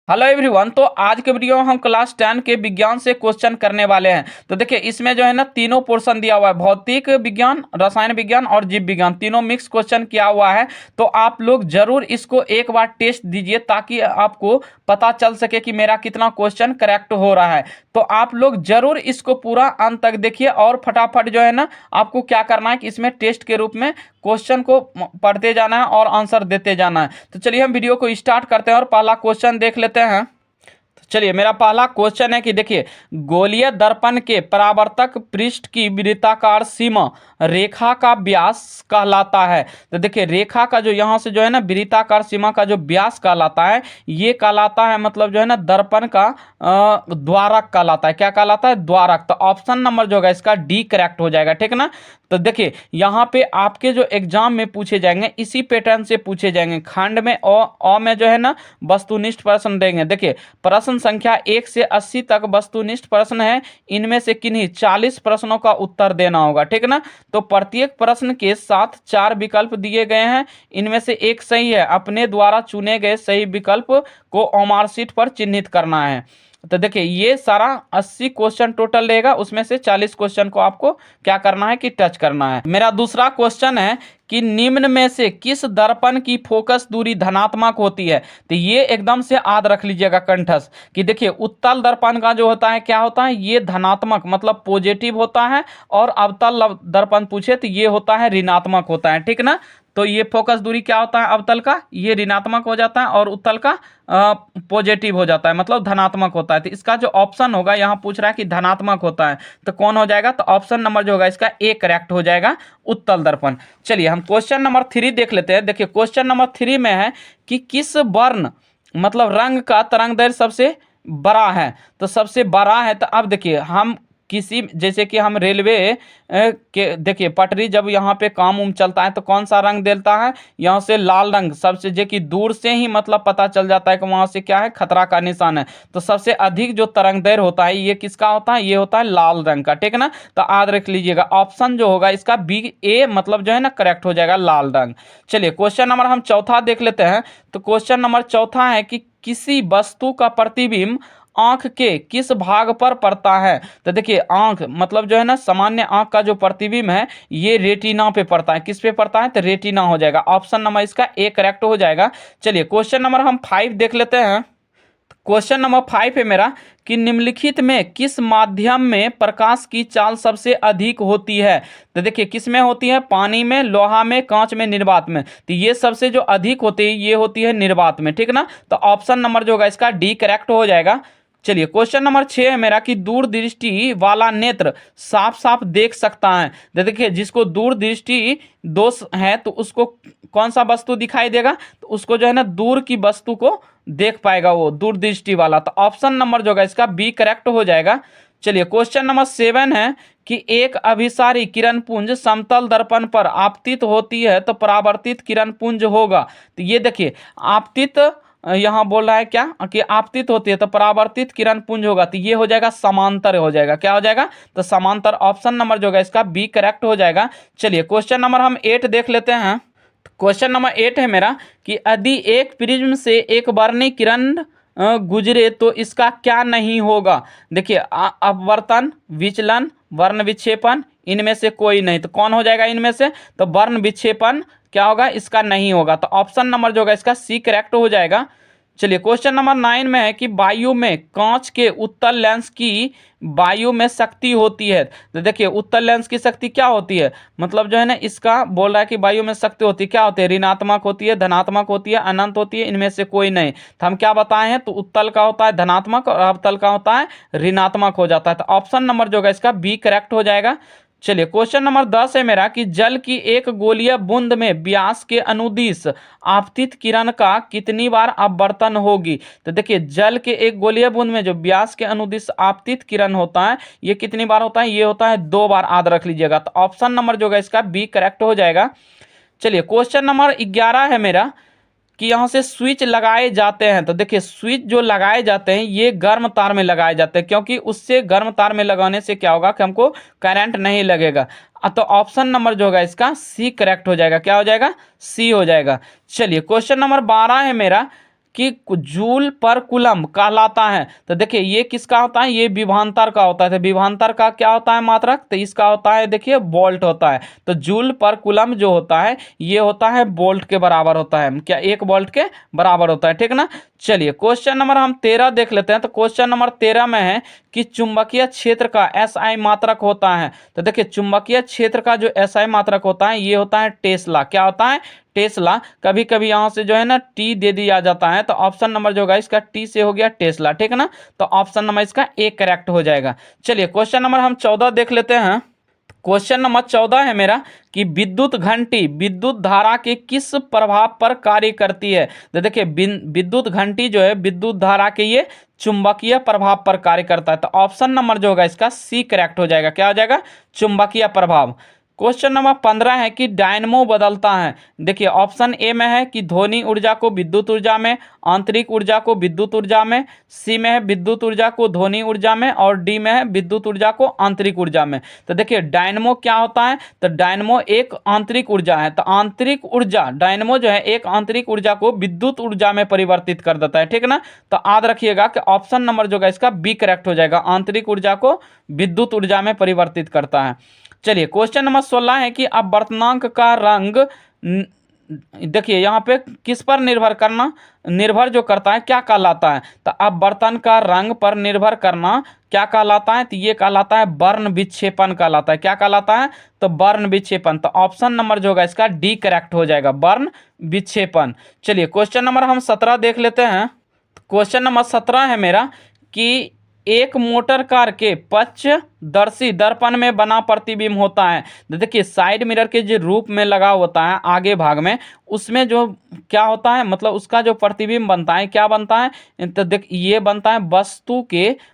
Hello everyone. तो आज के वीडियो में हम क्लास 10 के विज्ञान से क्वेश्चन करने वाले हैं। तो देखिए इसमें जो है ना तीनों पोर्शन दिया हुआ है, भौतिक विज्ञान, रसायन विज्ञान और जीव विज्ञान, तीनों मिक्स क्वेश्चन किया हुआ है। तो आप लोग जरूर इसको एक बार टेस्ट दीजिए ताकि आपको पता चल सके कि मेरा कितना क्वेश्चन करेक्ट हो रहा है। तो आप लोग जरूर इसको पूरा अंत तक देखिए और फटाफट जो है ना आपको क्या करना है कि इसमें टेस्ट के रूप में क्वेश्चन को पढ़ते जाना है और आंसर देते जाना है। तो चलिए हम वीडियो को स्टार्ट करते हैं और पहला क्वेश्चन देख लेते हैं। तो चलिए मेरा पहला क्वेश्चन है कि देखिए गोलीय दर्पण के परावर्तक पृष्ठ की वृत्ताकार सीमा रेखा का व्यास कहलाता है। तो देखिए रेखा का जो यहाँ से जो है ना वृत्ताकार सीमा का जो व्यास कहलाता है, ये कहलाता है मतलब जो है ना दर्पण का द्वारक कहलाता है। क्या कहलाता है? द्वारक। तो ऑप्शन नंबर जो होगा इसका डी करेक्ट हो जाएगा, ठीक ना। तो देखिए यहाँ पे आपके जो एग्जाम में पूछे जाएंगे इसी पैटर्न से पूछे जाएंगे। खंड में अ में जो है ना वस्तुनिष्ठ प्रश्न देंगे। देखिए प्रश्न संख्या 1 से 80 तक वस्तुनिष्ठ प्रश्न है। इनमें से किन्हीं 40 प्रश्नों का उत्तर देना होगा, ठीक ना। तो प्रत्येक प्रश्न के साथ 4 विकल्प दिए गए हैं। इनमें से एक सही है। अपने द्वारा चुने गए सही विकल्प को ओमार शीट पर चिन्हित करना है। तो देखिए ये सारा 80 क्वेश्चन टोटल रहेगा, उसमें से 40 क्वेश्चन को आपको क्या करना है कि टच करना है। मेरा दूसरा क्वेश्चन है कि निम्न में से किस दर्पण की फोकस दूरी धनात्मक होती है। तो ये एकदम से याद रख लीजिएगा कंठस्थ कि देखिए उत्तल दर्पण का जो होता है क्या होता है, ये धनात्मक मतलब पॉजिटिव होता है। और अवतल दर्पण पूछे तो ये होता है ऋणात्मक होता है, ठीक ना। तो ये फोकस दूरी क्या होता है अवतल का, ये ऋणात्मक हो जाता है और उत्तल का पॉजिटिव हो जाता है मतलब धनात्मक होता है। तो इसका जो ऑप्शन होगा यहाँ पूछ रहा है कि धनात्मक होता है, तो कौन हो जाएगा? तो ऑप्शन नंबर जो होगा इसका ए करेक्ट हो जाएगा, उत्तल दर्पण। चलिए हम क्वेश्चन नंबर 3 देख लेते हैं। देखिए क्वेश्चन नंबर 3 में है कि किस वर्ण मतलब रंग का तरंगदैर्घ्य सबसे बड़ा है। तो सबसे बड़ा है तो अब देखिए हम किसी जैसे कि हम रेलवे के देखिए पटरी जब यहाँ पे काम उम चलता है तो कौन सा रंग देता है, यहाँ से लाल रंग सबसे, जो कि दूर से ही मतलब पता चल जाता है कि वहाँ से क्या है, खतरा का निशान है। तो सबसे अधिक जो तरंगदैर्घ्य होता है ये किसका होता है, ये होता है लाल रंग का, ठीक ना। तो याद रख लीजिएगा ऑप्शन जो होगा इसका बी ए मतलब जो है ना करेक्ट हो जाएगा, लाल रंग। चलिए क्वेश्चन नंबर हम चौथा देख लेते हैं। तो क्वेश्चन नंबर चौथा है कि किसी वस्तु का प्रतिबिंब आंख के किस भाग पर पड़ता है। तो देखिए आंख मतलब जो है ना सामान्य आंख का जो प्रतिबिंब है ये रेटिना पे पड़ता है। किस पे पड़ता है? तो रेटिना हो जाएगा। ऑप्शन नंबर इसका ए करेक्ट हो जाएगा। चलिए क्वेश्चन नंबर हम 5 देख लेते हैं। क्वेश्चन नंबर 5 है मेरा कि निम्नलिखित में किस माध्यम में प्रकाश की चाल सबसे अधिक होती है। तो देखिए किस में होती है, पानी में, लोहा में, कांच में, निर्वात में। तो ये सबसे जो अधिक होती है ये होती है निर्वात में, ठीक ना। तो ऑप्शन नंबर जो होगा इसका डी करेक्ट हो जाएगा। चलिए क्वेश्चन नंबर 6 है मेरा कि दूरदृष्टि वाला नेत्र साफ साफ देख सकता है। तो देखिए जिसको दूरदृष्टि दोष है तो उसको कौन सा वस्तु दिखाई देगा, तो उसको जो है ना दूर की वस्तु को देख पाएगा वो दूरदृष्टि वाला। तो ऑप्शन नंबर जो होगा इसका बी करेक्ट हो जाएगा। चलिए क्वेश्चन नंबर 7 है कि एक अभिसारी किरण पुंज समतल दर्पण पर आपतित होती है तो परावर्तित किरण पुंज होगा। तो ये देखिए आपतित यहाँ बोल रहा है क्या कि आपतित होती है तो परावर्तित किरण पुंज होगा। तो ये हो जाएगा समांतर हो जाएगा। क्या हो जाएगा? तो समांतर। ऑप्शन नंबर जो होगा इसका बी करेक्ट हो जाएगा। चलिए क्वेश्चन नंबर हम 8 देख लेते हैं। क्वेश्चन नंबर 8 है मेरा कि यदि एक प्रिज्म से एक वर्णी किरण गुजरे तो इसका क्या नहीं होगा। देखिए अपवर्तन, विचलन, वर्ण विक्षेपन, इनमें से कोई नहीं। तो कौन हो जाएगा इनमें से? तो वर्ण विक्षेपन क्या होगा, इसका नहीं होगा। तो ऑप्शन नंबर जो होगा इसका सी करेक्ट हो जाएगा। चलिए क्वेश्चन नंबर 9 में है कि वायु में कांच के उत्तल लेंस की वायु में शक्ति होती है। तो देखिए उत्तल लेंस की शक्ति क्या होती है, मतलब जो है ना इसका बोल रहा है कि वायु में शक्ति होती है, क्या होती है, ऋणात्मक होती है, धनात्मक होती है, अनंत होती है, इनमें से कोई नहीं। तो हम क्या बताए हैं, तो उत्तल का होता है धनात्मक और अवतल का होता है ऋणात्मक हो जाता है। तो ऑप्शन नंबर जो होगा इसका बी करेक्ट हो जाएगा। चलिए क्वेश्चन नंबर 10 है मेरा कि जल की एक गोलीय बूंद में व्यास के अनुदिश आपतित किरण का कितनी बार अपवर्तन होगी। तो देखिए जल के एक गोलीय बूंद में जो व्यास के अनुदिश आपतित किरण होता है ये कितनी बार होता है, ये होता है 2 बार। याद रख लीजिएगा। तो ऑप्शन नंबर जो होगा इसका बी करेक्ट हो जाएगा। चलिए क्वेश्चन नंबर 11 है मेरा कि यहाँ से स्विच लगाए जाते हैं। तो देखिए स्विच जो लगाए जाते हैं ये गर्म तार में लगाए जाते हैं, क्योंकि उससे गर्म तार में लगाने से क्या होगा कि हमको करंट नहीं लगेगा। तो ऑप्शन नंबर जो होगा इसका सी करेक्ट हो जाएगा। क्या हो जाएगा? सी हो जाएगा। चलिए क्वेश्चन नंबर 12 है मेरा कि जूल पर कूलम कहलाता है। तो देखिए ये किसका होता है, ये विभवांतर का होता है। तो विभवांतर का क्या होता है मात्रक, तो इसका होता है देखिए वोल्ट होता है। तो जूल पर कूलम जो होता है ये होता है वोल्ट के बराबर होता है, क्या 1 वोल्ट के बराबर होता है, ठीक ना। चलिए क्वेश्चन नंबर हम 13 देख लेते हैं। तो क्वेश्चन नंबर 13 में है कि चुंबकीय क्षेत्र का एसआई मात्रक होता है। तो देखिए चुंबकीय क्षेत्र का जो एसआई मात्रक होता है ये होता है टेस्ला। क्या होता है, टेस्ला। कभी कभी यहाँ से जो है ना टी दे दिया जाता है, तो ऑप्शन नंबर जो होगा इसका टी से हो गया टेस्ला, ठीक है ना। तो ऑप्शन नंबर इसका ए करेक्ट हो जाएगा। चलिए क्वेश्चन नंबर हम 14 देख लेते हैं। क्वेश्चन नंबर 14 है मेरा कि विद्युत घंटी विद्युत धारा के किस प्रभाव पर कार्य करती है। तो देखिए विद्युत घंटी जो है विद्युत धारा के ये चुंबकीय प्रभाव पर कार्य करता है। तो ऑप्शन नंबर जो होगा इसका सी करेक्ट हो जाएगा। क्या हो जाएगा, चुंबकीय प्रभाव। क्वेश्चन नंबर 15 है कि डायनमो बदलता है। देखिए ऑप्शन ए में है कि ध्वनि ऊर्जा को विद्युत ऊर्जा में, आंतरिक ऊर्जा को विद्युत ऊर्जा में, सी में है विद्युत ऊर्जा को ध्वनि ऊर्जा में, और डी में है विद्युत ऊर्जा को आंतरिक ऊर्जा में। तो देखिए डायनमो क्या होता है, तो डायनमो एक आंतरिक ऊर्जा है। तो आंतरिक ऊर्जा डायनमो जो है एक आंतरिक ऊर्जा को विद्युत ऊर्जा में परिवर्तित कर देता है, ठीक ना। तो याद रखिएगा कि ऑप्शन नंबर जो है इसका बी करेक्ट हो जाएगा, आंतरिक ऊर्जा को विद्युत ऊर्जा में परिवर्तित करता है। चलिए क्वेश्चन नंबर 16 है कि अपवर्तनांक का रंग देखिए यहाँ पे किस पर निर्भर जो करता है क्या कहलाता है। तो अपवर्तन का रंग पर निर्भर करना क्या कहलाता है, तो ये कहलाता है वर्ण विक्षेपण कहलाता है। क्या कहलाता है, तो वर्ण विक्षेपण। तो ऑप्शन नंबर जो होगा इसका डी करेक्ट हो जाएगा, वर्ण विक्षेपण। चलिए क्वेश्चन नंबर हम 17 देख लेते हैं। क्वेश्चन नंबर 17 है मेरा कि एक मोटर कार के पक्षदर्शी दर्पण में बना प्रतिबिंब होता है। तो देखिए साइड मिरर के जो रूप में लगा होता है आगे भाग में, उसमें जो क्या होता है मतलब उसका जो प्रतिबिंब बनता है क्या बनता है, तो देख ये बनता है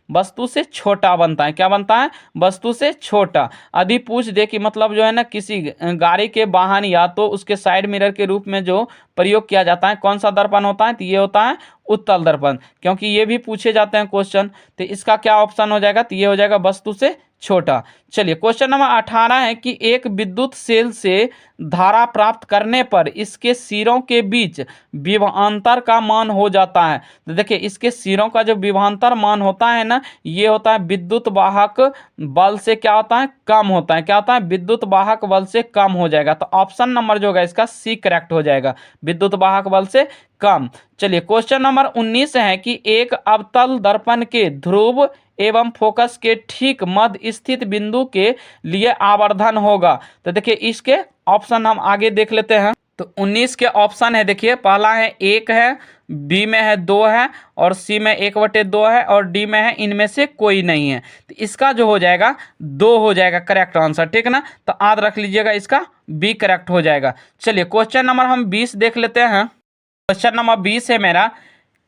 वस्तु से छोटा बनता है। क्या बनता है, वस्तु से छोटा। यदि पूछ दे कि मतलब जो है ना किसी गाड़ी के वाहन या तो उसके साइड मिरर के रूप में जो प्रयोग किया जाता है कौन सा दर्पण होता है, तो ये होता है उत्तल दर्पण, क्योंकि ये भी पूछे जाते हैं क्वेश्चन। तो इसका क्या ऑप्शन हो जाएगा, तो ये हो जाएगा वस्तु से छोटा। चलिए क्वेश्चन नंबर 18 है कि एक विद्युत सेल से धारा प्राप्त करने पर इसके सिरों के बीच विभवांतर का मान हो जाता है। तो देखिए इसके सिरों का जो विभवांतर मान होता है ना ये होता है विद्युत वाहक बल से क्या होता है, कम होता है। क्या होता है, विद्युत वाहक बल से कम हो जाएगा। तो ऑप्शन नंबर जो होगा इसका सी करेक्ट हो जाएगा, विद्युत वाहक बल से कम। चलिए क्वेश्चन नंबर 19 है कि एक अवतल दर्पण के ध्रुव एवं फोकस के ठीक मध्य स्थित बिंदु के लिए आवर्धन होगा। तो देखिए इसके ऑप्शन हम आगे देख लेते हैं। तो 19 के ऑप्शन है, देखिए पहला है 1 है, बी में है 2 है, और सी में 1/2 है, और डी में है इनमें से कोई नहीं है। तो इसका जो हो जाएगा 2 हो जाएगा करेक्ट आंसर, ठीक ना। तो याद रख लीजिएगा इसका बी करेक्ट हो जाएगा। चलिए क्वेश्चन नंबर हम 20 देख लेते हैं। क्वेश्चन नंबर 20 है मेरा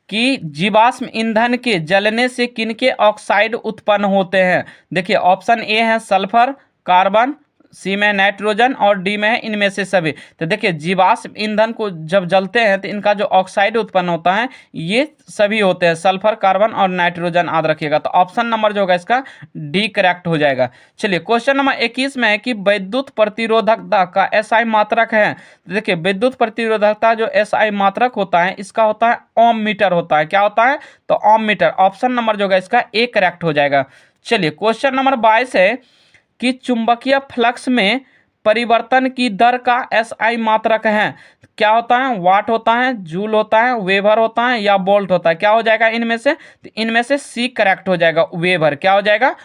कि जीवाश्म ईंधन के जलने से किनके ऑक्साइड उत्पन्न होते हैं। देखिए ऑप्शन ए है सल्फर, कार्बन, सी में नाइट्रोजन, और डी में है इनमें से सभी। तो देखिए जीवाश्म ईंधन को जब जलते हैं तो इनका जो ऑक्साइड उत्पन्न होता है ये सभी होते हैं, सल्फर, कार्बन और नाइट्रोजन, याद रखिएगा। तो ऑप्शन नंबर जो होगा इसका डी करेक्ट हो जाएगा। चलिए क्वेश्चन नंबर 21 में है कि विद्युत प्रतिरोधकता का एसआई मात्रक है। तो देखिए विद्युत प्रतिरोधकता जो एसआई मात्रक होता है इसका होता है ओम मीटर होता है। क्या होता है, तो ओम मीटर। ऑप्शन नंबर जो होगा इसका ए करेक्ट हो जाएगा। चलिए क्वेश्चन नंबर 22 है कि चुंबकीय फ्लक्स में परिवर्तन की दर का एसआई मात्रक है। क्या होता है, वाट होता है, जूल होता है, वेबर होता है, या वोल्ट होता है। क्या हो जाएगा इनमें से, तो इनमें से सी करेक्ट हो जाएगा, वेबर। क्या हो जाएगा,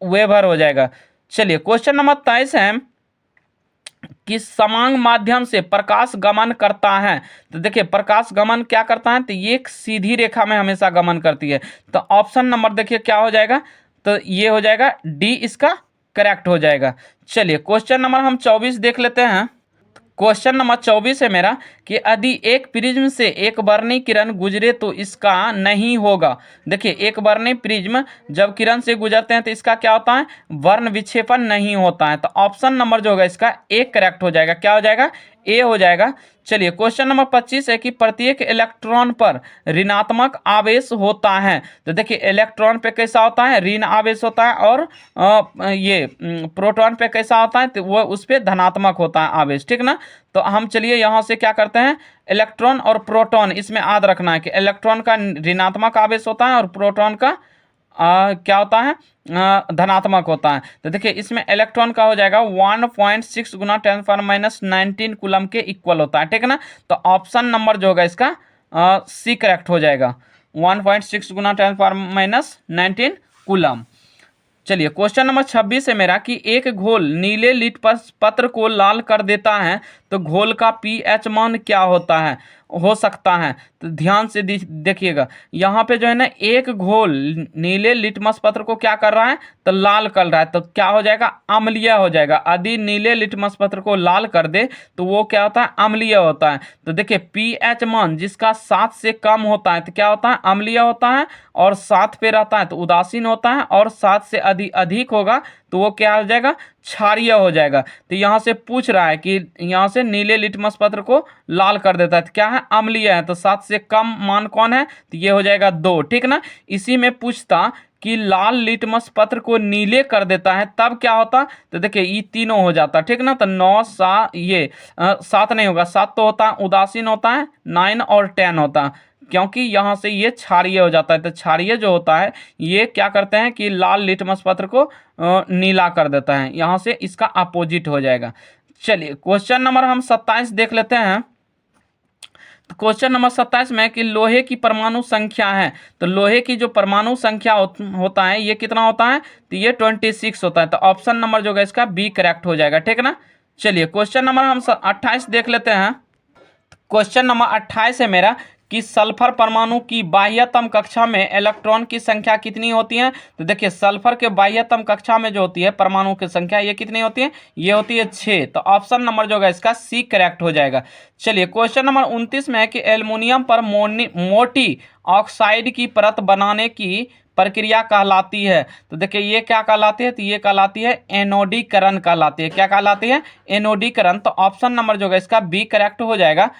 वेबर हो जाएगा। चलिए क्वेश्चन नंबर 23 है कि समांग माध्यम से प्रकाश गमन करता है। तो देखिए प्रकाश गमन क्या करता है, तो ये एक सीधी रेखा में हमेशा गमन करती है। तो ऑप्शन नंबर देखिए क्या हो जाएगा, तो ये हो जाएगा डी इसका करेक्ट हो जाएगा। चलिए क्वेश्चन नंबर हम 24 देख लेते हैं। क्वेश्चन नंबर 24 है मेरा कि यदि एक प्रिज्म से एक वर्णी किरण गुजरे तो इसका नहीं होगा। देखिए एक वर्णी प्रिज्म जब किरण से गुजरते हैं तो इसका क्या होता है, वर्ण विक्षेपण नहीं होता है। तो ऑप्शन नंबर जो होगा इसका एक करेक्ट हो जाएगा। क्या हो जाएगा, ए हो जाएगा। चलिए क्वेश्चन नंबर 25 है कि प्रत्येक इलेक्ट्रॉन पर ऋणात्मक आवेश होता है। तो देखिए इलेक्ट्रॉन पे कैसा होता है, ऋण आवेश होता है, और ये प्रोटॉन पे कैसा होता है, तो वो उस पर धनात्मक होता है आवेश, ठीक ना। तो हम चलिए यहाँ से क्या करते हैं, करते हैं इलेक्ट्रॉन और प्रोटॉन, इसमें याद रखना है कि इलेक्ट्रॉन का ऋणात्मक आवेश होता है और प्रोटॉन का क्या होता है, धनात्मक होता है। तो देखिए इसमें इलेक्ट्रॉन का हो जाएगा 1.6 गुना 10⁻19 कूलम के इक्वल होता है, ठीक है ना। तो ऑप्शन नंबर जो होगा इसका सी करेक्ट हो जाएगा, 1.6 गुना 10⁻19 कूलम। चलिए क्वेश्चन नंबर 26 है मेरा कि एक घोल नीले लिटमस पत्र को लाल कर देता है तो घोल का पीएच मान क्या होता है, हो सकता है। तो ध्यान से देखिएगा, यहाँ पे जो है ना एक घोल नीले लिटमस पत्र को क्या कर रहा है, तो लाल कर रहा है, तो क्या हो जाएगा, अम्लीय हो जाएगा। यदि नीले लिटमस पत्र को लाल कर दे तो वो क्या होता है, अम्लीय होता है। तो देखिए पीएच मान जिसका 7 से कम होता है तो क्या होता है, अम्लीय होता है, और 7 पे रहता है तो उदासीन होता है, और 7 से अधिक होगा तो वो क्या हो जाएगा, क्षारीय हो जाएगा। तो यहाँ से पूछ रहा है कि यहाँ से नीले लिटमस पत्र को लाल कर देता है तो क्या है, अम्लीय है। तो 7 से कम मान कौन है, तो ये हो जाएगा 2, ठीक ना। इसी में पूछता कि लाल लिटमस पत्र को नीले कर देता है तब क्या होता, तो देखिए ये तीनों हो जाता, ठीक ना। तो 9 7 ये 7 नहीं होगा, 7 तो होता है उदासीन होता है, 9 और 10 होता है, क्योंकि यहाँ से ये क्षारीय हो जाता है। तो क्षारीय जो होता है ये क्या करते हैं कि लाल लिटमस पत्र को नीला कर देता है, यहाँ से इसका अपोजिट हो जाएगा। चलिए क्वेश्चन नंबर हम 27 देख लेते हैं। तो क्वेश्चन नंबर 27 में कि लोहे की परमाणु संख्या है, तो लोहे की जो परमाणु संख्या होता है ये कितना होता है, तो ये 26 होता है। तो ऑप्शन नंबर जो है इसका बी करेक्ट हो जाएगा, ठीक है ना। चलिए क्वेश्चन नंबर हम 28 देख लेते हैं। क्वेश्चन नंबर 28 है मेरा कि सल्फर परमाणु की बाह्यतम कक्षा में इलेक्ट्रॉन की संख्या कितनी होती है। तो देखिए सल्फर के बाह्यतम कक्षा में जो होती है परमाणु की संख्या ये कितनी होती है, ये होती है 6। तो ऑप्शन नंबर जो है इसका सी करेक्ट हो जाएगा। चलिए क्वेश्चन नंबर 29 में है कि एल्युमिनियम पर मोटी ऑक्साइड की परत बनाने की प्रक्रिया कहलाती है। तो देखिए ये क्या कहलाती है, तो ये कहलाती है एनोडीकरण कहलाती है। क्या कहलाती है, एनोडीकरण। तो ऑप्शन नंबर जो है इसका बी करेक्ट हो जाएगा।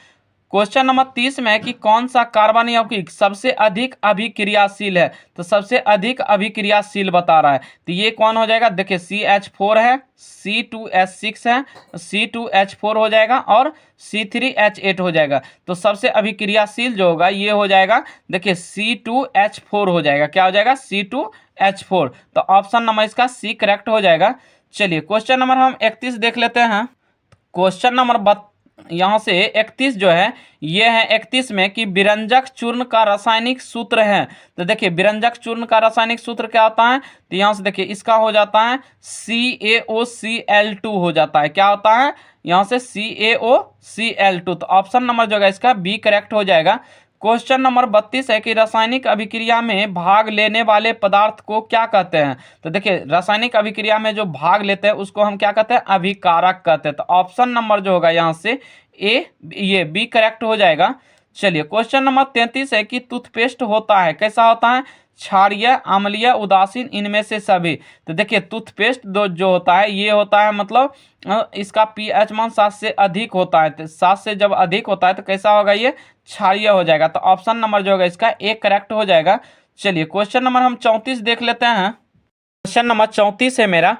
क्वेश्चन नंबर 30 में है कि कौन सा कार्बन यौगिक सबसे अधिक अभिक्रियाशील है। तो सबसे अधिक अभिक्रियाशील बता रहा है, तो ये कौन हो जाएगा, देखिए CH4 है, C2H6 है, C2H4 हो जाएगा और C3H8 हो जाएगा। तो सबसे अभिक्रियाशील जो होगा ये हो जाएगा, देखिए C2H4 हो जाएगा। क्या हो जाएगा, C2H4। तो ऑप्शन नंबर इसका सी करेक्ट हो जाएगा। चलिए क्वेश्चन नंबर हम 31 देख लेते हैं। क्वेश्चन नंबर यहाँ से 31 जो है ये है 31 में कि विरंजक चूर्ण का रासायनिक सूत्र है। तो देखिए विरंजक चूर्ण का रासायनिक सूत्र क्या होता है, तो यहाँ से देखिए इसका हो जाता है CaOCl2 हो जाता है। क्या होता है, यहाँ से CaOCl2। तो ऑप्शन नंबर जो है इसका बी करेक्ट हो जाएगा। क्वेश्चन नंबर 32 है कि रासायनिक अभिक्रिया में भाग लेने वाले पदार्थ को क्या कहते हैं। तो देखिए रासायनिक अभिक्रिया में जो भाग लेते हैं उसको हम क्या कहते हैं, अभिकारक कहते हैं। तो ऑप्शन नंबर जो होगा यहाँ से ये बी करेक्ट हो जाएगा। चलिए क्वेश्चन नंबर 33 है कि टूथपेस्ट होता है, कैसा होता है, क्षारीय, अम्लीय, उदासीन, इनमें से सभी। तो देखिए टूथपेस्ट जो होता है ये होता है मतलब इसका पीएच मान 7 से अधिक होता है। तो 7 से जब अधिक होता है तो कैसा होगा, ये क्षारीय हो जाएगा। तो ऑप्शन नंबर जो होगा इसका एक करेक्ट हो जाएगा। चलिए क्वेश्चन नंबर हम 34 देख लेते हैं। क्वेश्चन नंबर 34 है मेरा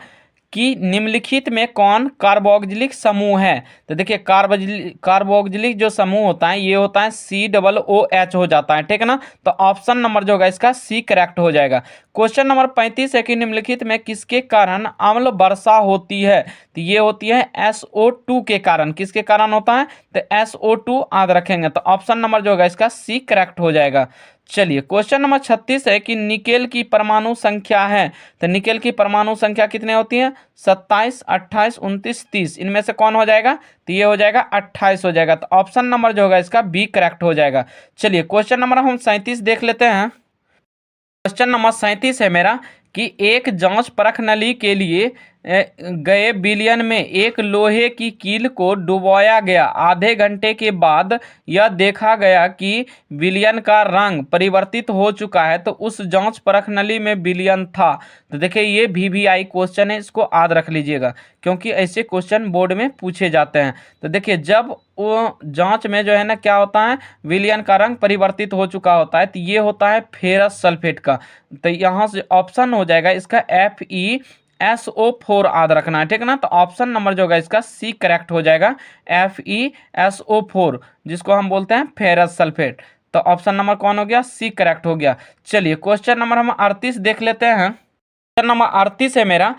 कि निम्नलिखित में कौन कार्बोक्जिलिक समूह है। तो देखिए कार्बोक्जिलिक जो समूह होता है ये होता है COOH हो जाता है, ठीक है ना। तो ऑप्शन नंबर जो होगा इसका सी करेक्ट हो जाएगा। क्वेश्चन नंबर 35 है कि निम्नलिखित में किसके कारण अम्ल वर्षा होती है। तो ये होती है SO2 के कारण। किसके कारण होता है, तो SO2 याद रखेंगे। तो ऑप्शन नंबर जो होगा इसका सी करेक्ट हो जाएगा। चलिए क्वेश्चन नंबर 36 है कि निकेल की परमाणु संख्या है। तो निकेल की परमाणु संख्या कितने होती है, 27, 28, 29, 30। इनमें से कौन हो जाएगा, तो ये हो जाएगा 28 हो जाएगा। तो ऑप्शन नंबर जो होगा इसका बी करेक्ट हो जाएगा। चलिए क्वेश्चन नंबर हम 37 देख लेते हैं। क्वेश्चन नंबर 37 है मेरा कि एक जांच परख नली के लिए गए विलयन में एक लोहे की कील को डुबोया गया। आधे घंटे के बाद यह देखा गया कि विलयन का रंग परिवर्तित हो चुका है, तो उस जांच परख नली में विलयन था। तो देखिए ये VVI क्वेश्चन है, इसको याद रख लीजिएगा क्योंकि ऐसे क्वेश्चन बोर्ड में पूछे जाते हैं। तो देखिए जब वो जांच में जो है ना क्या होता है, विलयन का रंग परिवर्तित हो चुका होता है, तो ये होता है फेरस सल्फेट का। तो यहाँ से ऑप्शन हो जाएगा इसका FE FeSO4 याद रखना है, ठीक है ना। तो ऑप्शन नंबर जो होगा इसका सी करेक्ट हो जाएगा, FeSO4 जिसको हम बोलते हैं फेरस सल्फेट। तो ऑप्शन नंबर कौन हो गया, सी करेक्ट हो गया। चलिए क्वेश्चन नंबर हम 38 देख लेते हैं। क्वेश्चन नंबर 38 है मेरा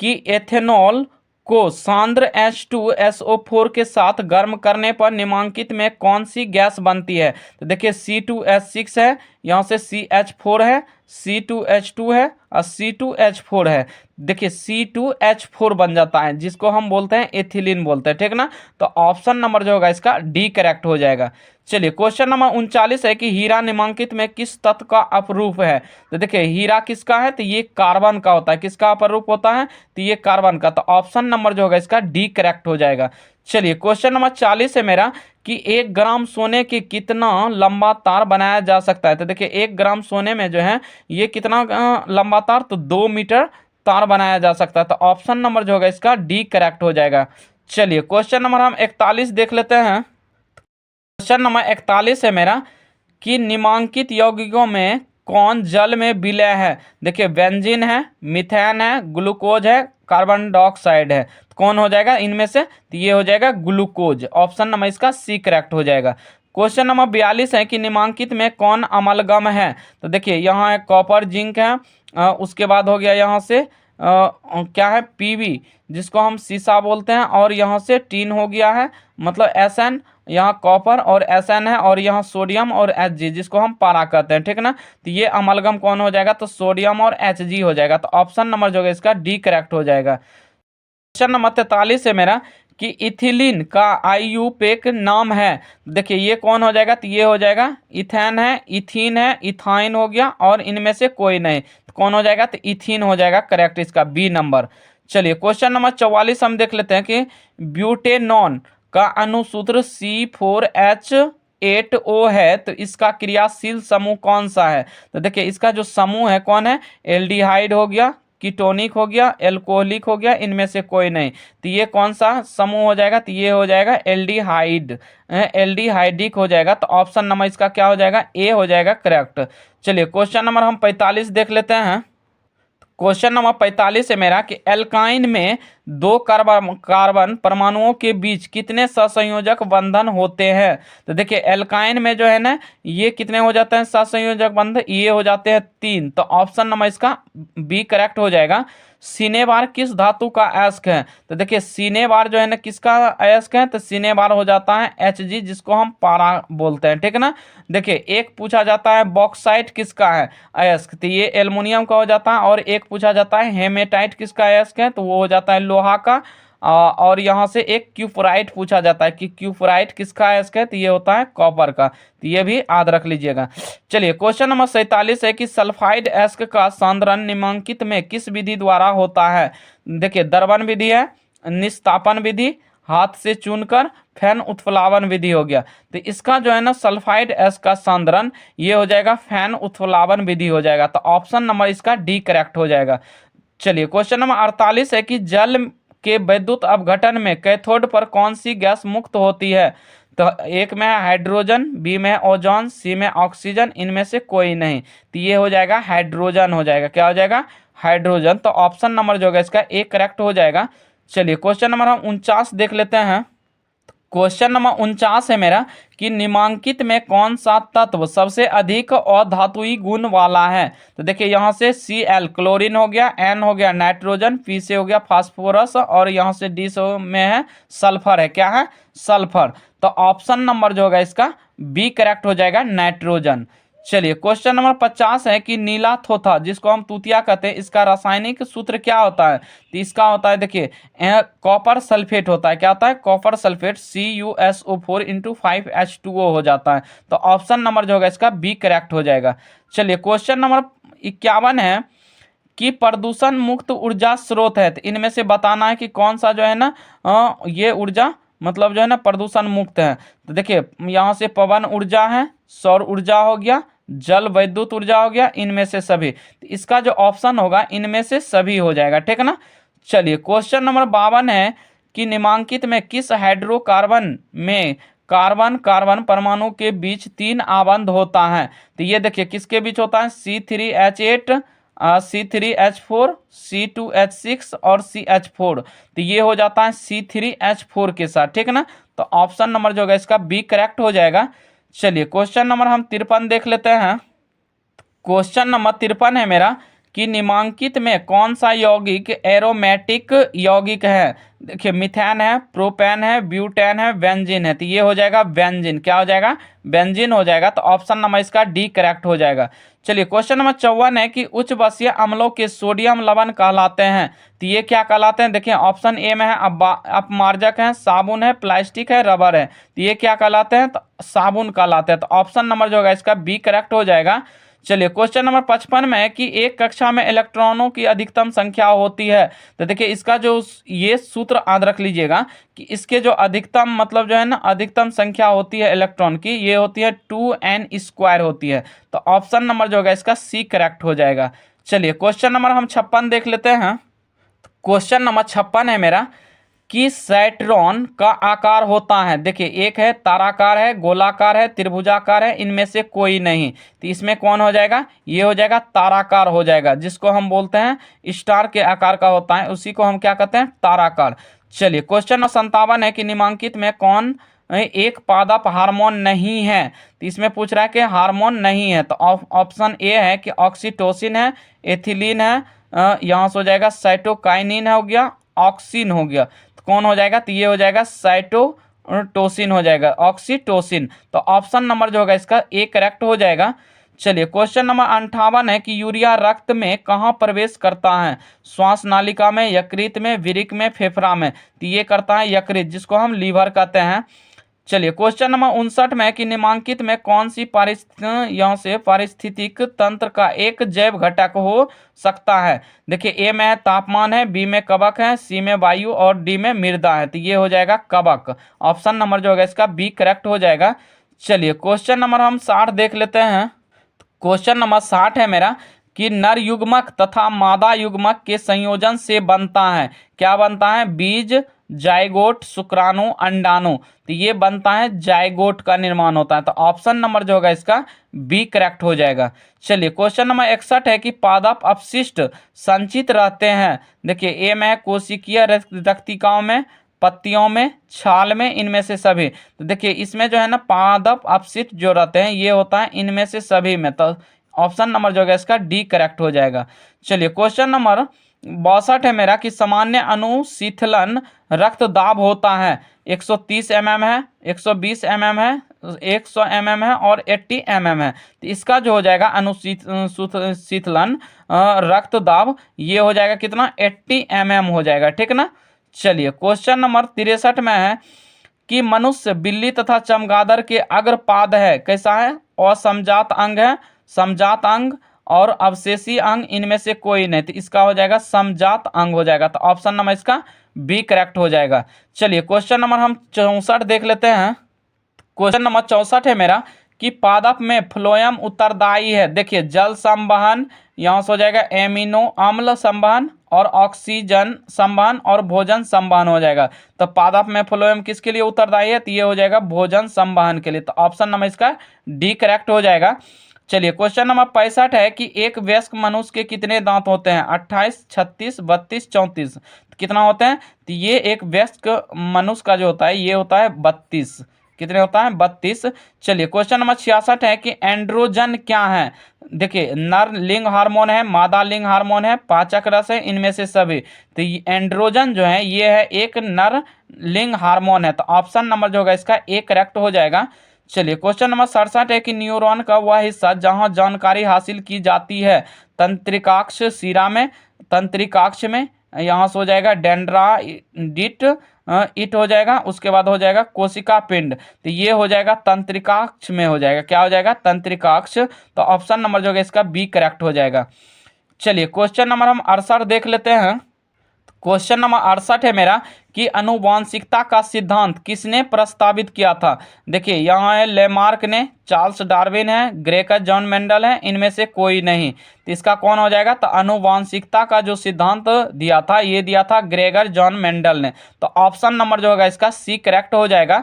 कि एथेनॉल को सांद्र H2SO4 के साथ गर्म करने पर निम्नलिखित में कौन सी गैस बनती है। तो देखिए C2H6 है, यहाँ से CH4 है, C2H2 है और C2H4 है। देखिए C2H4 बन जाता है जिसको हम बोलते हैं एथिलीन बोलते हैं, ठीक ना। तो ऑप्शन नंबर जो होगा इसका डी करेक्ट हो जाएगा। चलिए क्वेश्चन नंबर 39 है कि हीरा निम्नलिखित में किस तत्व का अपरूप है। तो देखिए हीरा किसका है, तो ये कार्बन का होता है। किसका अपरूप होता है, तो ये कार्बन का। तो ऑप्शन नंबर जो होगा इसका डी करेक्ट हो जाएगा। चलिए क्वेश्चन नंबर 40 है मेरा कि 1 ग्राम सोने के कितना लंबा तार बनाया जा सकता है। तो देखिए 1 ग्राम सोने में जो है ये कितना लंबा तार, तो 2 मीटर तार बनाया जा सकता है। तो ऑप्शन नंबर जो होगा इसका डी करेक्ट हो जाएगा। चलिए क्वेश्चन नंबर हम 41 देख लेते हैं। क्वेश्चन नंबर 41 है मेरा कि निम्नलिखित यौगिकों में कौन जल में विलय है। देखिए बेंजीन है, मीथेन है, ग्लूकोज है, कार्बन डाइऑक्साइड है। तो कौन हो जाएगा इनमें से, तो ये हो जाएगा ग्लूकोज। ऑप्शन नंबर इसका सी करेक्ट हो जाएगा। क्वेश्चन नंबर 42 है कि निम्नलिखित में कौन अमलगम है। तो देखिए यहाँ एक कॉपर जिंक है, उसके बाद हो गया यहाँ से क्या है पीबी जिसको हम सीसा बोलते हैं, और यहाँ से टीन हो गया है मतलब एसएन, यहाँ कॉपर और एसएन है, और यहाँ सोडियम और एच जिसको हम पारा कहते हैं, ठीक ना। तो ये अमलगम कौन हो जाएगा, तो सोडियम और एच हो जाएगा। तो ऑप्शन नंबर जो है इसका डी करेक्ट हो जाएगा। क्वेश्चन नंबर 43 है मेरा कि इथिलीन का आईयूपैक नाम है। देखिए ये कौन हो जाएगा, तो ये हो जाएगा इथेन है, इथीन है, इथाइन हो गया, और इनमें से कोई नहीं। तो कौन हो जाएगा, तो इथीन हो जाएगा करेक्ट इसका बी नंबर। चलिए क्वेश्चन नंबर 44 हम देख लेते हैं कि ब्यूटेनॉन का अनुसूत्र C4H8O है, तो इसका क्रियाशील समूह कौन सा है। तो देखिए इसका जो समूह है कौन है, एल्डिहाइड हो गया, कीटोनिक हो गया, एल्कोहलिक हो गया, इनमें से कोई नहीं। तो ये कौन सा समूह हो जाएगा, तो ये हो जाएगा एल्डिहाइड, एल्डिहाइडिक हो जाएगा। तो ऑप्शन नंबर इसका क्या हो जाएगा, ए हो जाएगा करेक्ट। चलिए क्वेश्चन नंबर हम 45 देख लेते हैं। क्वेश्चन नंबर 45 है मेरा कि एल्काइन में 2 कार्बन परमाणुओं के बीच कितने सहसंयोजक बंधन होते हैं। तो देखिए एल्काइन में जो है ना ये कितने हो जाते हैं सहसंयोजक बंधन, ये हो जाते हैं 3। तो ऑप्शन नंबर इसका बी करेक्ट हो जाएगा। सिनेबार किस धातु का अयस्क है। तो देखिए सिनेबार जो है ना किसका अयस्क है, तो सिनेबार हो जाता है Hg जिसको हम पारा बोलते हैं, ठीक है ना। देखिए एक पूछा जाता है बॉक्साइट किसका है अयस्क, तो ये एल्युमिनियम का हो जाता है, और एक पूछा जाता है हेमेटाइट किसका अयस्क है, तो वो हो जाता है लोहा का। और यहाँ से एक क्यूफराइट पूछा जाता है कि क्यूफराइट किसका अयस्क है, तो ये होता है कॉपर का। तो ये भी याद रख लीजिएगा। चलिए क्वेश्चन नंबर 47 है कि सल्फाइड अयस्क का सांद्रण निम्नलिखित में किस विधि द्वारा होता है। देखिए दर्पण विधि है, निस्तापन विधि, हाथ से चुनकर, फैन उत्प्लावन विधि हो गया। तो इसका जो है ना सल्फाइड अयस्क का सांद्रण ये हो जाएगा फैन उत्प्लावन विधि हो जाएगा। तो ऑप्शन नंबर इसका डी करेक्ट हो जाएगा। चलिए क्वेश्चन नंबर 48 है कि जल के विद्युत अपघटन में कैथोड पर कौन सी गैस मुक्त होती है। तो एक में है हाइड्रोजन, बी में है ओजोन, सी में ऑक्सीजन, इनमें से कोई नहीं। तो ये हो जाएगा हाइड्रोजन हो जाएगा। क्या हो जाएगा, हाइड्रोजन। तो ऑप्शन नंबर जो होगा इसका ए करेक्ट हो जाएगा। चलिए क्वेश्चन नंबर हम 49 देख लेते हैं। क्वेश्चन नंबर 49 है मेरा कि निम्नलिखित में कौन सा तत्व सबसे अधिक अधातुई गुण वाला है। तो देखिए यहाँ से Cl क्लोरीन हो गया, N हो गया नाइट्रोजन, P से हो गया फास्फोरस, और यहाँ से D से में है सल्फर है। क्या है, सल्फर। तो ऑप्शन नंबर जो होगा इसका बी करेक्ट हो जाएगा नाइट्रोजन। चलिए क्वेश्चन नंबर 50 है कि नीला थोथा जिसको हम तूतिया कहते हैं इसका रासायनिक सूत्र क्या होता है। तो इसका होता है देखिए कॉपर सल्फेट होता है। क्या होता है, कॉपर सल्फेट CuSO4 × 5H2O हो जाता है। तो ऑप्शन नंबर जो होगा इसका बी करेक्ट हो जाएगा। चलिए क्वेश्चन नंबर 51 है कि प्रदूषण मुक्त ऊर्जा स्रोत है। तो इनमें से बताना है कि कौन सा जो है ना ये ऊर्जा मतलब जो है ना प्रदूषण मुक्त है। तो देखिए यहाँ से पवन ऊर्जा है, सौर ऊर्जा हो गया, जल विद्युत ऊर्जा हो गया, इनमें से सभी। तो इसका जो ऑप्शन होगा इनमें से सभी हो जाएगा, ठीक है ना। चलिए क्वेश्चन नंबर 52 है कि निम्नलिखित में किस हाइड्रोकार्बन में कार्बन कार्बन परमाणु के बीच 3 आबंध होता है। तो ये देखिए किसके बीच होता है, C3H8 C3H4, C2H6 और CH4। तो ये हो जाता है C3H4 के साथ, ठीक है ना। तो ऑप्शन नंबर जो होगा इसका बी करेक्ट हो जाएगा। चलिए क्वेश्चन नंबर हम 53 देख लेते हैं। क्वेश्चन नंबर 53 है मेरा कि निम्नलिखित में कौन सा यौगिक एरोमेटिक यौगिक है। देखिए मिथेन है, प्रोपेन है, ब्यूटेन है, बेंजीन है। तो ये हो जाएगा बेंजीन। क्या हो जाएगा? बेंजीन हो जाएगा। तो ऑप्शन नंबर इसका डी करेक्ट हो जाएगा। चलिए क्वेश्चन नंबर 54 है कि उच्च बसीय अम्लों के सोडियम लवण कहलाते हैं। तो ये क्या कहलाते हैं? देखिए ऑप्शन ए में है अपमार्जक है, साबुन है, प्लास्टिक है, रबर है। तो ये क्या कहलाते हैं? तो साबुन कहलाते हैं। तो ऑप्शन नंबर जो होगा इसका बी करेक्ट हो जाएगा। चलिए क्वेश्चन नंबर 55 में है कि एक कक्षा में इलेक्ट्रॉनों की अधिकतम संख्या होती है। तो देखिए इसका जो ये सूत्र याद रख लीजिएगा कि इसके जो अधिकतम मतलब जो है ना अधिकतम संख्या होती है इलेक्ट्रॉन की, ये होती है 2n² होती है। तो ऑप्शन नंबर जो होगा इसका सी करेक्ट हो जाएगा। चलिए क्वेश्चन नंबर हम 56 देख लेते हैं। क्वेश्चन नंबर 56 है मेरा कि सैटर्न का आकार होता है। देखिए एक है ताराकार है, गोलाकार है, त्रिभुजाकार है, इनमें से कोई नहीं। तो इसमें कौन हो जाएगा? ये हो जाएगा ताराकार हो जाएगा, जिसको हम बोलते हैं स्टार के आकार का होता है, उसी को हम क्या कहते हैं? ताराकार। चलिए क्वेश्चन नंबर 57 है कि निम्नलिखित में कौन एक पादप हार्मोन नहीं है। तो इसमें पूछ रहा है कि हार्मोन नहीं है। तो ऑप्शन ए है कि ऑक्सीटोसिन है, एथिलीन है, यहाँ से हो जाएगा साइटोकाइनिन हो गया, ऑक्सिन हो गया। तो कौन हो जाएगा? तो ये हो जाएगा साइटोटोसिन हो जाएगा, ऑक्सीटोसिन। तो ऑप्शन नंबर जो होगा इसका ए करेक्ट हो जाएगा। चलिए क्वेश्चन नंबर 58 है कि यूरिया रक्त में कहाँ प्रवेश करता है? श्वास नालिका में, यकृत में, वृक्क में, फेफड़ा में। तो ये करता है यकृत, जिसको हम लीवर कहते हैं। चलिए क्वेश्चन नंबर 59 में कि निम्नलिखित में कौन सी यहाँ से पारिस्थितिक तंत्र का एक जैव घटक हो सकता है। देखिए ए में है तापमान है, बी में कवक है, सी में वायु और डी में मृदा है। तो ये हो जाएगा कवक। ऑप्शन नंबर जो होगा इसका बी करेक्ट हो जाएगा। चलिए क्वेश्चन नंबर हम 60 देख लेते हैं। क्वेश्चन नंबर 60 है मेरा कि नर युग्मक तथा मादा युग्मक के संयोजन से बनता है। क्या बनता है? बीज, जाइगोट, शुक्राणु, अंडाणु। तो ये बनता है जाइगोट का निर्माण होता है। तो ऑप्शन नंबर जो होगा इसका बी करेक्ट हो जाएगा। चलिए क्वेश्चन नंबर 61 है कि पादप अपशिष्ट संचित रहते हैं। देखिए ए में कोशिकीय रक्तिकाओं में, पत्तियों में, छाल में, इनमें से सभी। तो देखिए इसमें जो है ना पादप अपशिष्ट जो रहते हैं ये होता है इनमें से सभी में। तो ऑप्शन नंबर जो होगा इसका डी करेक्ट हो जाएगा। चलिए क्वेश्चन नंबर 62 है मेरा कि सामान्य अनुशीतलन रक्त दाब होता है। 130 mm है, 120 mm है, 100 mm है और 80 mm है। तो इसका जो हो जाएगा अनुशीतलन रक्त दाब ये हो जाएगा कितना? 80 mm हो जाएगा, ठीक ना। चलिए क्वेश्चन नंबर 63 में है कि मनुष्य, बिल्ली तथा चमगादड़ के अग्रपाद है कैसा है? असमजात अंग है, समजात अंग और अवशेषी अंग, इनमें से कोई नहीं। तो इसका हो जाएगा समजात अंग हो जाएगा। तो ऑप्शन नंबर इसका बी करेक्ट हो जाएगा। चलिए क्वेश्चन नंबर हम 64 देख लेते हैं। क्वेश्चन नंबर 64 है मेरा कि पादप में फ्लोएम उत्तरदायी है। देखिए जल संवहन, यहाँ से हो जाएगा एमिनो अम्ल संवहन और ऑक्सीजन संवहन और भोजन संवहन हो जाएगा। तो पादप में फ्लोएम किसके लिए उत्तरदायी है? तो ये हो जाएगा भोजन संवहन के लिए। तो ऑप्शन नंबर इसका डी करेक्ट हो जाएगा। चलिए क्वेश्चन नंबर 65 है कि एक वयस्क मनुष्य के कितने दांत होते हैं? 28, 36, 32, 34। कितना होते हैं? तो ये एक वयस्क मनुष्य का जो होता है ये होता है 32। कितने होता है? 32। चलिए क्वेश्चन नंबर 66 है कि एंड्रोजन क्या है? देखिए नर लिंग हार्मोन है, मादा लिंग हार्मोन है, पाचक रस है, इनमें से सभी। तो एंड्रोजन जो है ये है एक नर लिंग हार्मोन है। तो ऑप्शन नंबर जो होगा इसका ए करेक्ट हो जाएगा। चलिए क्वेश्चन नंबर 67 है कि न्यूरॉन का वह हिस्सा जहां जानकारी हासिल की जाती है। तंत्रिकाक्ष शिरा में, तंत्रिकाक्ष में, यहाँ से हो जाएगा डेंड्राइट इट हो जाएगा, उसके बाद हो जाएगा कोशिका पिंड। तो ये हो जाएगा तंत्रिकाक्ष में हो जाएगा। क्या हो जाएगा? तंत्रिकाक्ष। तो ऑप्शन नंबर जो है इसका बी करेक्ट हो जाएगा। चलिए क्वेश्चन नंबर हम 68 देख लेते हैं। क्वेश्चन नंबर 68 है मेरा कि आनुवांशिकता का सिद्धांत किसने प्रस्तावित किया था? देखिए यहाँ है लेमार्क ने, चार्ल्स डार्विन है, ग्रेकर जॉन मेंडल है, इनमें से कोई नहीं। तो इसका कौन हो जाएगा? तो आनुवांशिकता का जो सिद्धांत दिया था ये दिया था ग्रेगर जॉन मेंडल ने। तो ऑप्शन नंबर जो होगा इसका सी करेक्ट हो जाएगा।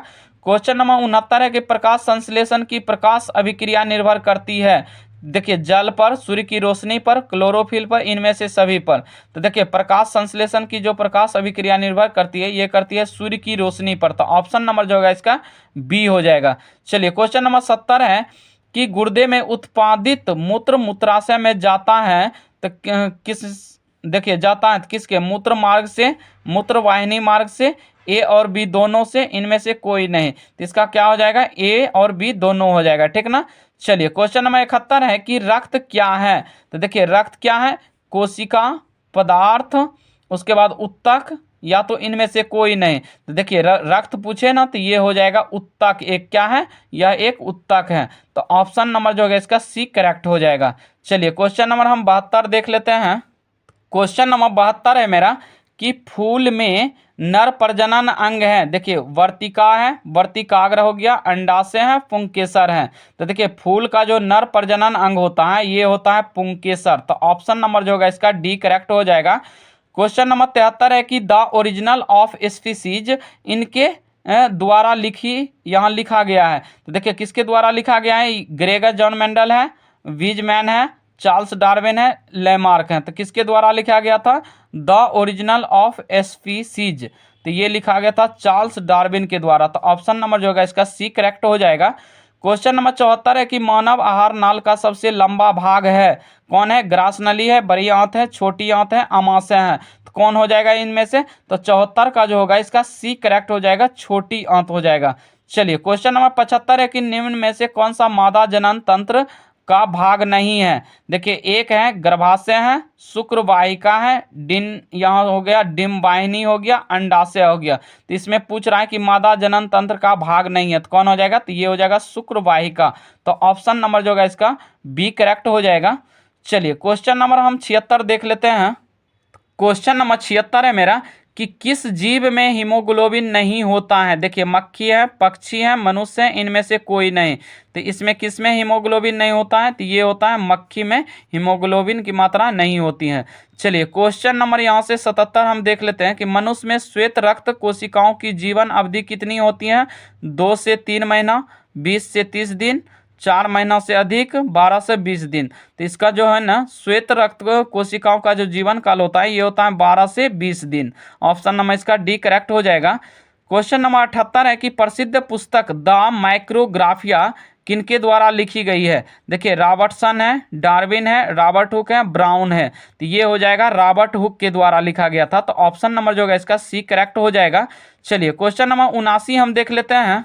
क्वेश्चन नंबर 69 है कि प्रकाश संश्लेषण की प्रकाश अभिक्रिया निर्भर करती है देखिए जल पर, सूर्य की रोशनी पर, क्लोरोफिल पर, इनमें से सभी पर। तो देखिए प्रकाश संश्लेषण की जो प्रकाश अभिक्रिया निर्भर करती है, ये करती है सूर्य की रोशनी पर। तो ऑप्शन नंबर जो होगा इसका बी हो जाएगा। चलिए क्वेश्चन नंबर 70 है कि गुर्दे में उत्पादित मूत्र मूत्राशय में जाता है तो किस, देखिए जाता है किसके, मूत्र मार्ग से, मूत्र वाहिनी मार्ग से, ए और बी दोनों से, इनमें से कोई नहीं। तो इसका क्या हो जाएगा, ए और बी दोनों हो जाएगा, ठीक ना। चलिए क्वेश्चन नंबर 71 है कि रक्त क्या है। तो देखिए रक्त क्या है, कोशिका, पदार्थ, उसके बाद उत्तक, या तो इनमें से कोई नहीं। तो देखिए रक्त पूछे ना तो ये हो जाएगा उत्तक, एक क्या है, यह एक उत्तक है। तो ऑप्शन नंबर जो है इसका सी करेक्ट हो जाएगा। चलिए क्वेश्चन नंबर हम 72 देख लेते हैं। क्वेश्चन नंबर 72 है मेरा कि फूल में नर प्रजनन अंग है। देखिए वर्तिका है, वर्तिकाग्र हो गया, अंडाशय है, पुंकेसर है। तो देखिए फूल का जो नर प्रजनन अंग होता है ये होता है पुंकेसर। तो ऑप्शन नंबर जो होगा इसका डी करेक्ट हो जाएगा। क्वेश्चन नंबर 73 है कि द ओरिजिनल ऑफ स्पीसीज इनके द्वारा लिखी, यहाँ लिखा गया है। तो देखिए किसके द्वारा लिखा गया है, ग्रेगर जॉन मेंडल है, वीजमैन है, चार्ल्स डार्विन है, लेमार्क है। तो किसके द्वारा लिखा गया था, द ओरिजिनल ऑफ स्पीसीज, तो ये लिखा गया था चार्ल्स डार्विन के द्वारा। तो ऑप्शन नंबर जो होगा इसका सी करेक्ट हो जाएगा। क्वेश्चन नंबर 74 है कि मानव आहार नाल का सबसे लंबा भाग है, कौन है, ग्रास नली है, बड़ी आंत है, छोटी आंत है, अमाशय है। तो कौन हो जाएगा इनमें से, तो 74 का जो होगा इसका सी करेक्ट हो जाएगा, छोटी आंत हो जाएगा। चलिए क्वेश्चन नंबर 75 है कि निम्न में से कौन सा मादा जनन तंत्र का भाग नहीं है। देखिए एक है गर्भाशय है, शुक्रवाहिका है, डिन यहाँ हो गया, डिम वाहिनी हो गया, अंडाशय हो गया। तो इसमें पूछ रहा है कि मादा जनन तंत्र का भाग नहीं है, तो कौन हो जाएगा, तो ये हो जाएगा शुक्रवाहिका। तो ऑप्शन नंबर जो होगा इसका बी करेक्ट हो जाएगा। चलिए क्वेश्चन नंबर हम 76 देख लेते हैं। क्वेश्चन नंबर 76 है मेरा कि किस जीव में हीमोग्लोबिन नहीं होता है। देखिए मक्खी है, पक्षी है, मनुष्य है, इनमें से कोई नहीं। तो इसमें किस में हीमोग्लोबिन नहीं होता है, तो ये होता है मक्खी में हीमोग्लोबिन की मात्रा नहीं होती है। चलिए क्वेश्चन नंबर यहाँ से 77 हम देख लेते हैं कि मनुष्य में श्वेत रक्त कोशिकाओं की जीवन अवधि कितनी होती है, 2 से 3 महीना, 20 से 30 दिन, 4 महीना से अधिक, 12 से 20 दिन। तो इसका जो है ना श्वेत रक्त कोशिकाओं का जो जीवन काल होता है ये होता है 12 से 20 दिन। ऑप्शन नंबर इसका डी करेक्ट हो जाएगा। क्वेश्चन नंबर 78 है कि प्रसिद्ध पुस्तक द माइक्रोग्राफिया किनके द्वारा लिखी गई है। देखिए रॉबर्टसन है, डार्विन है, रॉबर्ट हुक है, ब्राउन है। तो ये हो जाएगा रॉबर्ट हुक के द्वारा लिखा गया था। तो ऑप्शन नंबर जो होगा इसका सी करेक्ट हो जाएगा। चलिए क्वेश्चन नंबर 79 हम देख लेते हैं।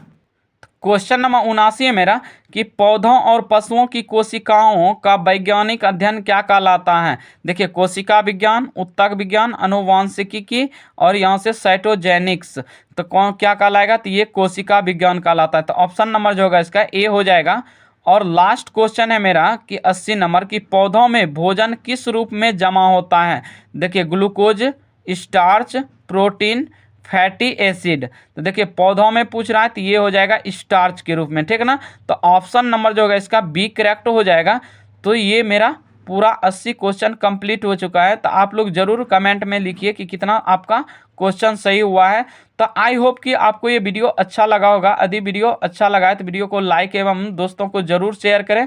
क्वेश्चन नंबर 79 है मेरा कि पौधों और पशुओं की कोशिकाओं का वैज्ञानिक अध्ययन क्या कहलाता है। देखिए कोशिका विज्ञान, उत्तक विज्ञान, अनुवांशिकी और यहाँ से साइटोजेनिक्स। तो कौन क्या कहलाएगा, तो ये कोशिका विज्ञान कहलाता है। तो ऑप्शन नंबर जो होगा इसका ए हो जाएगा। और लास्ट क्वेश्चन है मेरा कि 80 नंबर की पौधों में भोजन किस रूप में जमा होता है। देखिए glucose, starch, protein, fatty acid. तो देखिए पौधों में पूछ रहा है तो ये हो जाएगा स्टार्च के रूप में, ठीक है ना। तो ऑप्शन नंबर जो होगा इसका बी करेक्ट हो जाएगा। तो ये मेरा पूरा 80 क्वेश्चन कंप्लीट हो चुका है। तो आप लोग जरूर कमेंट में लिखिए कि कितना आपका क्वेश्चन सही हुआ है। तो आई होप कि आपको ये वीडियो अच्छा लगा होगा। यदि वीडियो अच्छा लगा है तो वीडियो को लाइक एवं दोस्तों को जरूर शेयर करें।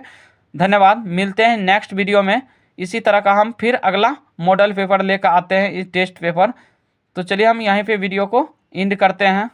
धन्यवाद। मिलते हैं नेक्स्ट वीडियो में। इसी तरह का हम फिर अगला मॉडल पेपर लेकर आते हैं, इस टेस्ट पेपर। तो चलिए हम यहीं पे वीडियो को एंड करते हैं।